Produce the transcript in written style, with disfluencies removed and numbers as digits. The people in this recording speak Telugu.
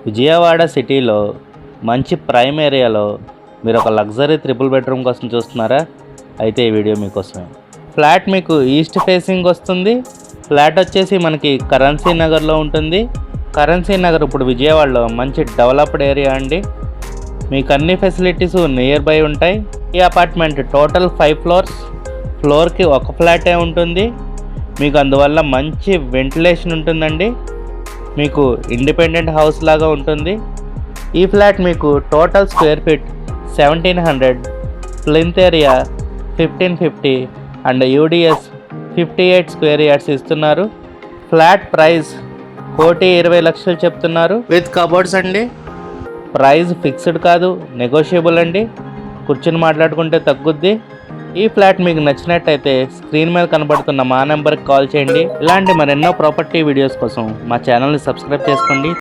విజయవాడ సిటీలో మంచి ప్రైమ్ ఏరియాలో మీరు ఒక లగ్జరీ ట్రిపుల్ బెడ్రూమ్ కోసం చూస్తున్నారా? అయితే ఈ వీడియో మీకోసమే. ఫ్లాట్ మీకు ఈస్ట్ ఫేసింగ్ వస్తుంది. ఫ్లాట్ వచ్చేసి మనకి కరెన్సీ నగర్లో ఉంటుంది. కరెన్సీ నగర్ ఇప్పుడు విజయవాడలో మంచి డెవలప్డ్ ఏరియా అండి. మీకు అన్ని ఫెసిలిటీస్ నియర్ బై ఉంటాయి. ఈ అపార్ట్మెంట్ టోటల్ 5 ఫ్లోర్స్. ఫ్లోర్కి ఒక ఫ్లాటే ఉంటుంది. మీకు అందువల్ల మంచి వెంటిలేషన్ ఉంటుందండి. మీకు ఇండిపెండెంట్ హౌస్ లాగా ఉంటుంది. ఈ ఫ్లాట్ మీకు total square feet 1700, plinth area 1550 and UDS 58 square yards ఇస్తున్నారు. ఫ్లాట్ ప్రైస్ 1,20,00,000 చెప్తున్నారు విత్ కబోర్డ్స్ అండి. ప్రైస్ ఫిక్స్డ్ కాదు, నెగోషియబుల్ అండి. కూర్చొని మాట్లాడుకుంటే తగ్గుద్ది. ఈ ఫ్లాట్ మీకు నచ్చినట్టయితే స్క్రీన్ మీద కనబడుతున్న మా నెంబర్కి కాల్ చేయండి. ఇలాంటి మరెన్నో ప్రాపర్టీ వీడియోస్ కోసం మా ఛానల్ని సబ్స్క్రైబ్ చేసుకోండి.